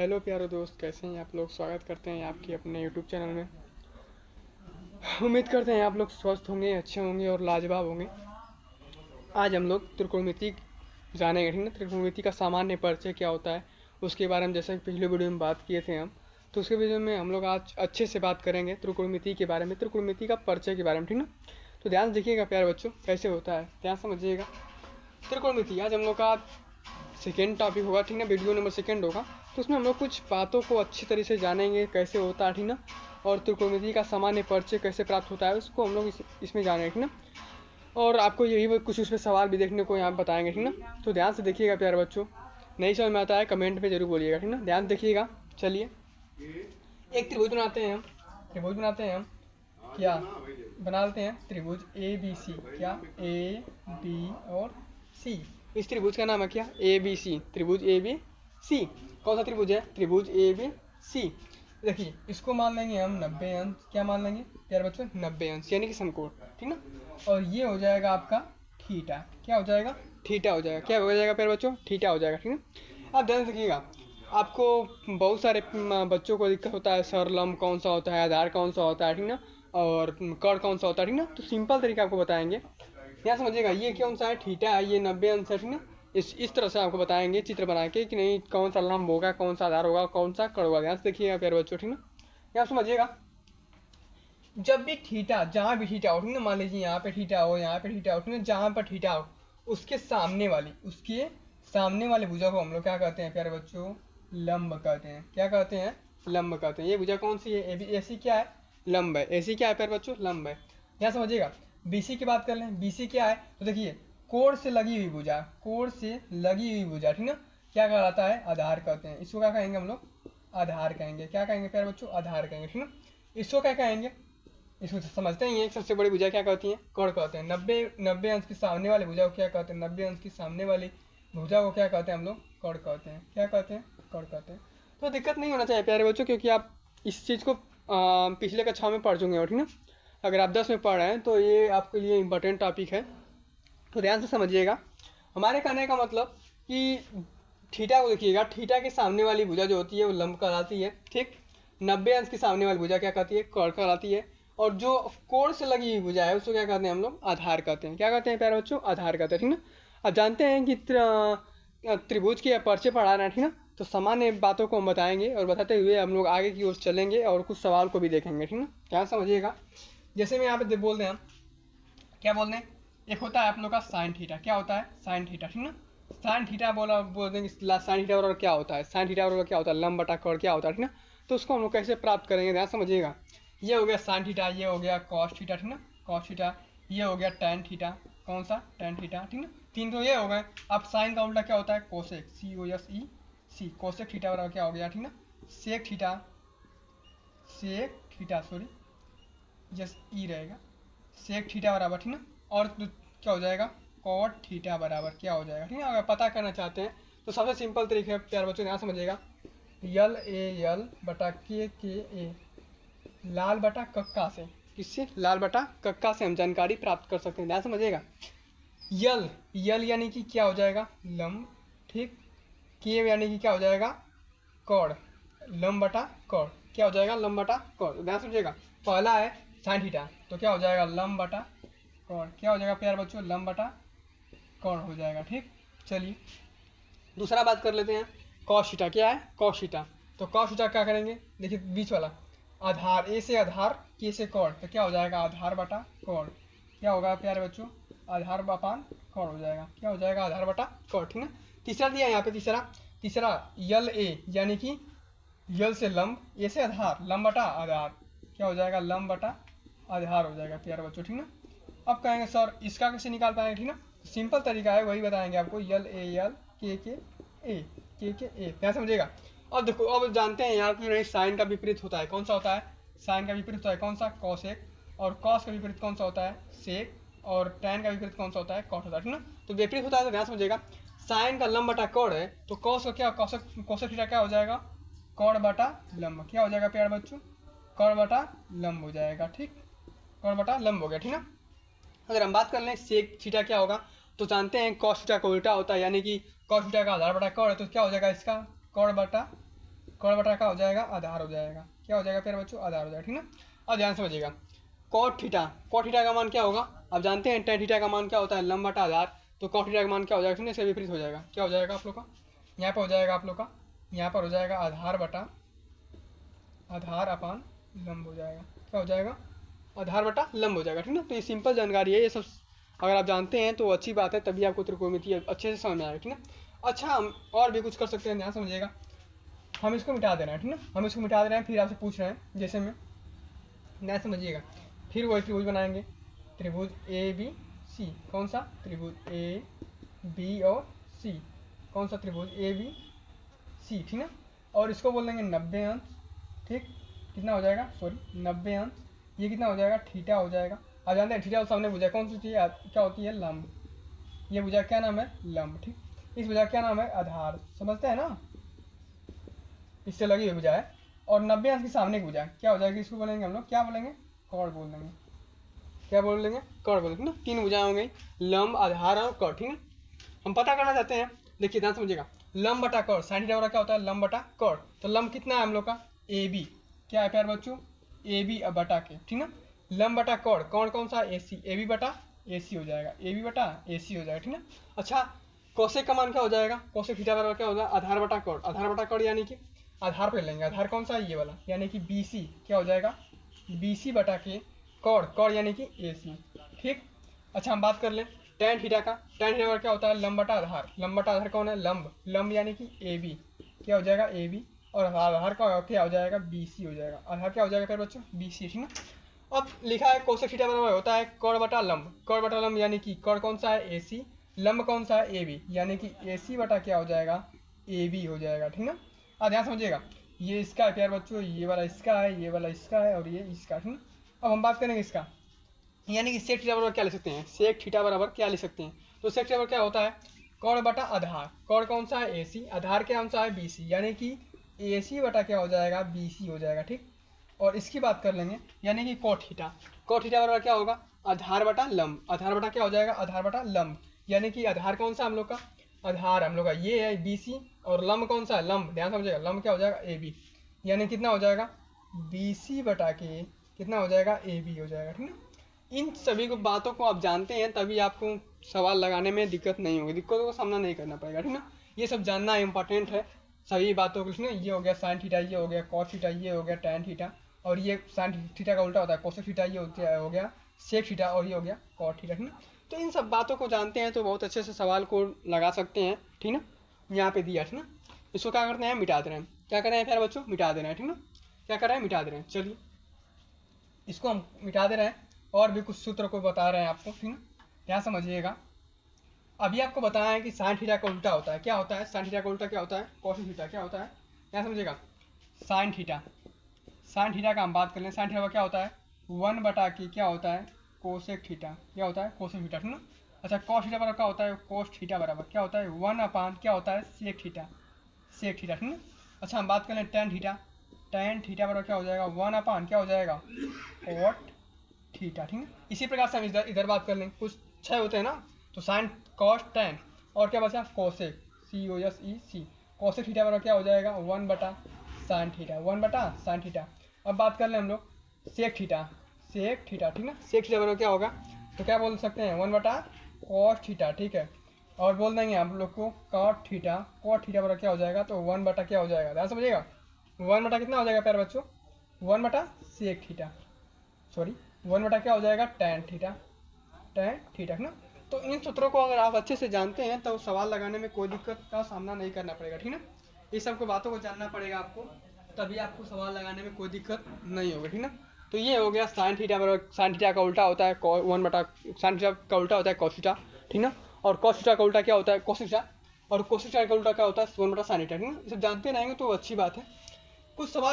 Hello प्यारे दोस्त, कैसे हैं आप लोग। स्वागत करते हैं आपके अपने यूट्यूब चैनल में। उम्मीद करते हैं आप लोग स्वस्थ होंगे, अच्छे होंगे और लाजवाब होंगे। आज हम लोग त्रिकोणमिति जानेंगे, ठीक ना। त्रिकोणमिति का सामान्य परिचय क्या होता है उसके बारे में, जैसे पिछले वीडियो में बात किए थे हम, तो उसके वीडियो में हम लोग आज अच्छे से बात करेंगे त्रिकोणमिति के बारे में, त्रिकोणमिति का परिचय के बारे में, ठीक ना। तो ध्यान से देखिएगा प्यारे बच्चों, कैसे होता है ध्यान समझिएगा। त्रिकोणमिति आज हम लोग का सेकेंड टॉपिक होगा, ठीक ना। वीडियो नंबर सेकेंड होगा, तो उसमें हम लोग कुछ बातों को अच्छी तरह से जानेंगे, कैसे होता है, ठीक ना। और त्रिकोणमिति का सामान्य परिचय कैसे प्राप्त होता है उसको हम लोग इसमें जानेंगे, ठीक ना। और आपको यही कुछ उसमें सवाल भी देखने को यहाँ बताएंगे, ठीक ना। तो ध्यान से देखिएगा प्यारे बच्चों, नहीं समझ में आता है कमेंट में जरूर बोलिएगा, ठीक ना। ध्यान देखिएगा। चलिए, एक त्रिभुज बनाते हैं हम, त्रिभुज बनाते हैं हम, क्या बना लेते हैं त्रिभुज ए बी सी, क्या ए बी और सी। इस त्रिभुज का नाम है क्या, ए बी सी, त्रिभुज ए बी सी। कौन सा त्रिभुज है, त्रिभुज ए बी सी। देखिए इसको मान लेंगे हम 90 अंश, क्या मान लेंगे प्यारे बच्चों, 90 अंश यानी कि समकोण, ठीक ना। और ये हो जाएगा आपका थीटा, क्या हो जाएगा, थीटा हो जाएगा, क्या हो जाएगा प्यारे बच्चों, थीटा हो जाएगा, ठीक ना। आप ध्यान रखिएगा, आपको बहुत सारे बच्चों को दिक्कत होता है, सर लंब कौन सा होता है, आधार कौन सा होता है, ठीक ना, और कर्ण कौन सा होता है, ठीक ना। तो सिंपल तरीका आपको बताएंगे, यहाँ समझिएगा। ये कौन सा है, थीटा है, ये 90 अंश है, ठीक ना। इस तरह से आपको बताएंगे चित्र बना के कि नहीं कौन सा लंब होगा, कौन सा आधार होगा, कौन सा कर्ण होगा। ध्यान से देखिएगा प्यारे बच्चों, ठीक ना। यहाँ समझिएगा, जब भी थीटा, जहाँ भी थीटा हो, ठीक ना, मान लीजिए यहाँ पे थीटा हो, यहाँ पे थीटा हो, ठीक ना, जहाँ पर थीटा हो उसके सामने वाली भुजा को हम लोग क्या कहते हैं प्यारे बच्चों, लंब कहते हैं। क्या कहते हैं, लंब कहते हैं। ये भुजा कौन सी है, एसी क्या है, लंब है। एसी क्या है प्यारे बच्चों, लंब है। यहाँ समझिएगा। बीसी की बात कर लें, बीसी क्या है, तो देखिए कोण से लगी हुई भुजा, कोण से लगी हुई भुजा, ठीक ना, क्या कहलाता है, आधार कहते हैं। इसको क्या कहेंगे हम लोग, आधार कहेंगे। क्या कहेंगे प्यारे बच्चों, आधार कहेंगे, ठीक ना। इसको क्या कहेंगे, इसको समझते ही हैं। सबसे बड़ी भुजा क्या कहती है, कर्ण कहते हैं। 90 अंश के सामने वाली भुजा को क्या कहते हैं, 90 अंश की सामने वाली भुजा को क्या कहते हैं हम लोग, कर्ण कहते हैं। क्या कहते हैं, कर्ण कहते हैं। तो दिक्कत नहीं होना चाहिए प्यारे बच्चों, क्योंकि आप इस चीज़ को पिछले कक्षा में पढ़ चुके हो, ठीक ना। अगर आप 10 में पढ़ रहे हैं तो ये आपके लिए इंपॉर्टेंट टॉपिक है, तो ध्यान से समझिएगा। हमारे कहने का मतलब कि थीटा को देखिएगा, थीटा के सामने वाली भुजा जो होती है वो लंब कहलाती है, ठीक। 90 अंश की सामने वाली भुजा क्या कहती है, कर्ण कहलाती है। और जो कोण से लगी हुई भुजा है उसको क्या कहते हैं हम लोग, आधार कहते हैं। क्या कहते हैं प्यारे बच्चों, आधार कहते हैं, ठीक ना। अब जानते हैं कि त्रिभुज के परिचय पढ़ा रहे हैं, ठीक ना। तो सामान्य बातों को हम बताएंगे और बताते हुए हम लोग आगे की ओर चलेंगे और कुछ सवाल को भी देखेंगे, ठीक ना। क्या समझिएगा। जैसे मैं यहाँ पे बोल रहे हैं, क्या बोल रहे हैं, एक होता है आप लोग का साइन थीटा। क्या होता है, साइन थीटा, ठीक ना। साइन थीटा बोल देंगे, साइन थीटा बराबर क्या होता है, साइन थीटा बराबर क्या होता है, लंब बटा कर्ण क्या होता है, ठीक ना। तो उसको हम लोग कैसे प्राप्त करेंगे, ध्यान समझिएगा। ये हो गया साइन थीटा, ये हो गया कॉस थीटा, ठीक ना, कॉस थीटा। ये हो गया टैन थीटा, कौन सा, टैन थीटा, ठीक ना। तीन तो ये हो गए। अब साइन का उल्टा क्या होता है, कोसेक, COSEC, कोसेक थीटा बराबर क्या हो गया, ठीक ना, sec theta, sec theta sorry, yes ई रहेगा, सेक थीटा बराबर, ठीक ना। और क्या हो जाएगा, कॉट थीटा बराबर क्या हो जाएगा, ठीक है। अगर पता करना चाहते हैं तो सबसे सिंपल तरीके प्यारे बच्चों यहाँ समझिएगा, यल ए यल बटा के ए, लाल बटा कक्का से, किससे, लाल बटा कक्का से हम जानकारी प्राप्त कर सकते हैं। ध्यान समझिएगा। यल, यल यानी कि क्या हो जाएगा, लंब, ठीक। के यानी कि क्या हो जाएगा, कौड़, लंब बटा कौड़, क्या हो जाएगा, लंब बटा कौड़। ध्यान समझिएगा। पहला है साइन थीटा, तो क्या हो जाएगा, लंब बटा कौड़, क्या हो जाएगा प्यारे बच्चों, लंब बटा कौड़ हो जाएगा, ठीक। चलिए दूसरा बात कर लेते हैं, कॉस थीटा। क्या है, कॉस थीटा। तो कॉस थीटा क्या करेंगे, देखिए बीच वाला आधार, ए से आधार, के से कौड़, तो क्या हो जाएगा, आधार बटा कौड़। क्या होगा प्यारे बच्चों, आधार बपान कौड़ हो जाएगा। क्या हो जाएगा, आधार बटा कौड़, ठीक ना। तीसरा दिया यहाँ पे, तीसरा यल ए यानी कि यल से लंब, ए से आधार, लंब बटा आधार, क्या हो जाएगा, लंब बटा आधार हो जाएगा प्यारे बच्चों, ठीक ना। अब कहेंगे सर इसका कैसे निकाल पाएंगे, ठीक ना। सिंपल तरीका है, वही बताएंगे आपको, यल ए यल के ए, के ए, क्या समझिएगा। अब देखो, अब जानते हैं यहाँ की साइन का विपरीत होता है, कौन सा होता है, साइन का विपरीत होता है कौन सा, कॉसेक। और कॉस का विपरीत कौन सा होता है, सेक। और टैन का विपरीत कौन सा होता है, कॉट होता है, ठीक ना। तो विपरीत होता है तो ध्यान समझिएगा। साइन का लंब बटा कौड़ है, तो कॉस का क्या, कॉसेक थीटा क्या हो जाएगा, कौड़ बटा लंब, क्या हो जाएगा प्यारे बच्चों, कौड़ बटा लंब हो जाएगा, ठीक। कौड़ बटा लंब हो गया, ठीक ना। अगर हम बात कर लें सेक थीटा क्या होगा, तो जानते हैं कॉस थीटा का उल्टा होता है, यानी कि कॉस थीटा का आधार बटा कौड़ है, तो क्या हो जाएगा इसका, कौड़ बटा कॉड बटा का हो जाएगा आधार हो जाएगा, क्या हो जाएगा प्यारे बच्चों, आधार हो जाएगा, ठीक ना। अब ध्यान समझिएगा, कॉट थीटा का मान क्या होगा, आप जानते हैं टेन थीटा का मान क्या होता है, लंब बटा आधार, तो कॉट थीटा का मान क्या हो जाएगा, इसके विपरीत हो जाएगा, क्या हो जाएगा आप लोग का, यहाँ पर हो जाएगा आप लोग का, यहाँ पर हो जाएगा आधार बटा आधार अपान लंब हो जाएगा, क्या हो जाएगा, आधार बटा लंब हो जाएगा, ठीक ना। तो ये सिंपल जानकारी है, ये सब अगर आप जानते हैं तो अच्छी बात है, तभी आपको त्रिकोणमिति अच्छे से समझ में आएगा, ठीक ना। अच्छा हम और भी कुछ कर सकते हैं, ध्यान समझिएगा, हम इसको मिटा दे रहे हैं, ठीक ना, हम इसको मिटा दे रहे हैं, फिर आपसे पूछ रहे हैं, जैसे में ध्यान समझिएगा, फिर वही त्रिभुज बनाएंगे, त्रिभुज ए बी सी, कौन सा त्रिभुज ए बी और सी, कौन सा त्रिभुज ए बी सी, ठीक ना। और इसको बोल देंगे 90 अंश, ठीक, कितना हो जाएगा, सॉरी 90 अंश, ये कितना हो जाएगा, थीटा हो जाएगा। आप जानते हैं थीटा सामने भुजा कौन सी होती है, क्या होती है, लंब, ये भुजा क्या नाम है, लंब, ठीक, इस भुजा क्या नाम है, आधार, समझते हैं ना, इससे लगी हुई भुजा है। और 90 अंश के सामने की भुजा क्या हो जाएगी, इसको बोलेंगे हम लोग, क्या बोलेंगे, कॉर्ड बोल देंगे, क्या बोल देंगे, कॉर्ड बोल देंगे ना। तीन भुजाएं हो गई, लंब, आधार और कॉर्ड, ठीक है। हम पता करना चाहते हैं, देखिए ध्यान समझिएगा, लंब बटा कॉर्ड, साइन थीटा क्या होता है, लंब बटा कॉर्ड, तो लंब कितना है हम लोग का, ए बी, क्या है प्यार बच्चों, ए बी बटा के, ठीक ना। लंब बटा कॉर्ड, कौन सा, ए सी, ए बी बटा ए सी हो जाएगा, ए बी बटा ए सी हो जाएगा, ठीक ना। अच्छा कोसेक का मान क्या हो जाएगा, कोसेक थीटा बराबर क्या होगा, आधार बटा कॉर्ड, आधार बटा कॉर्ड यानी कि आधार पे लेंगे, आधार कौन सा है, ये वाला, यानी कि बी सी, क्या हो जाएगा, बी सी बटा के कॉर्ड यानी कि ए सी, ठीक। अच्छा हम बात कर लें टेन थीटा का, टेन थीटा क्या होता है, लंब बटा आधार, लंब बटा आधार कौन है, लंब यानी कि ए बी, क्या हो जाएगा, ए बी, और आधार का क्या हो जाएगा, बी सी हो जाएगा, आधार क्या हो जाएगा फिर बच्चों, बी सी, ठीक ना। अब लिखा है कोसेक थीटा बराबर होता है कॉर्ड बटा लंब यानी कि कॉर्ड कौन सा है, ए सी, लंब कौन सा है, ए बी, यानी कि ए सी बटा क्या हो जाएगा, ए बी हो जाएगा, ठीक ना। ध्यान समझिएगा, ये इसका है प्यार बच्चों, ये वाला इसका है, ये वाला इसका है, और ये इसका, ठीक ना। अब हम बात करेंगे इसका, यानी कि सेक थीटा बराबर क्या लिख सकते हैं, सेक थीटा बराबर क्या लिख सकते हैं, तो सेक थीटा बराबर क्या होता है, कॉर्ड बटा आधार, कॉर्ड कौन सा है, ए सी, आधार क्या कौन सा है, बी सी, यानी कि ए सी बटा क्या हो जाएगा, बी सी हो जाएगा, ठीक। और इसकी बात कर लेंगे, यानी कि कॉट थीटा बराबर क्या होगा, आधार बटा लंब, आधार बटा क्या हो जाएगा, आधार बटा लंब, यानी कि आधार कौन सा हम लोग का, आधार हम लोग का ये है बी सी, और लंब कौन सा है, लंब, ध्यान समझिएगा, लंब क्या हो जाएगा, ए बी, यानी कितना हो जाएगा, बी सी बटा के कितना हो जाएगा, ए बी हो जाएगा, ठीक ना। इन सभी को बातों को आप जानते हैं, तभी आपको सवाल लगाने में दिक्कत नहीं होगी, दिक्कतों का सामना नहीं करना पड़ेगा, ठीक ना। ये सब जानना इंपॉर्टेंट है, सभी बातों को, ये हो गया साइन थीटा, ये हो गया कॉस थीटा, ये हो गया टैन थीटा, और ये साइन थीटा का उल्टा होता है कोसेक थीटा, ये हो गया सेक थीटा, और ये हो गया कॉट थीटा, ठीक ना। तो इन सब बातों को जानते हैं तो बहुत अच्छे से सवाल को लगा सकते हैं, ठीक ना। यहाँ पे दिया, ठीक ना, इसको क्या करते हैं, मिटा दे रहे हैं, क्या कर रहे हैं प्यारे बच्चों, मिटा दे रहे हैं, ठीक ना, क्या कर रहे हैं, मिटा दे रहे हैं। चलिए इसको हम मिटा दे रहे हैं, और भी कुछ सूत्र को बता रहे हैं आपको, ठीक ना, यहाँ समझिएगा। अभी आपको बताया है कि साइन थीटा का उल्टा होता है, क्या होता है, साइन थीटा का उल्टा क्या होता है, कोसेक थीटा, क्या होता है, यहाँ समझिएगा, साइन थीटा का हम बात कर लें, साइन थीटा का क्या होता है, 1 बटा के क्या होता है, कोसेक थीटा, क्या होता है, कोसेक थीटा, ठीक ना। अच्छा कॉस थीटा बराबर क्या होता है, कोस थीटा बराबर क्या होता है, 1 अपान क्या होता है, सेक थीटा, ठीक ना। अच्छा हम बात कर लें टैन थीटा बराबर क्या हो जाएगा, 1 अपान क्या हो जाएगा, कॉट थीटा, ठीक है। इसी प्रकार से हम इधर बात कर लेंगे, कुछ 6 होते हैं ना, तो साइन कॉस टैन और क्या बचा, कोसेक, COSEC, कोसेक थीटा बराबर क्या हो जाएगा, 1 बटा साइन थीटा। अब बात कर लें हम लोग सेक थीटा, ठीक ना, सेक थीटा बराबर क्या होगा, तो क्या बोल सकते हैं, 1 बटा कॉस थीटा, ठीक है। और बोल देंगे हम लोग को कॉट थीटा बराबर क्या हो जाएगा, तो 1 बटा क्या हो जाएगा, ध्यान समझिएगा, 1 बटा कितना हो जाएगा प्यारे बच्चों, 1 बटा सेक थीटा, सॉरी 1 बटा क्या हो जाएगा, टैन थीटा, ठीक ना। तो इन सूत्रों को अगर आप अच्छे से जानते हैं तो सवाल लगाने में कोई दिक्कत का सामना नहीं करना पड़ेगा, ठीक ना। इस सब को बातों को जानना पड़ेगा आपको, तभी आपको सवाल लगाने में कोई दिक्कत नहीं होगी, ठीक ना। तो ये हो गया साइन थीटा बराबर, साइन थीटा का उल्टा होता है 1 बटा, साइन थीटा का उल्टा होता है कॉस थीटा, ठीक ना। और कॉस थीटा का उल्टा क्या होता है, कोस थीटा, और कोस थीटा का उल्टा क्या होता है 1 बटा साइन थीटा, ठीक ना। ये सब जानते रहेंगे तो अच्छी बात है। कुछ सवाल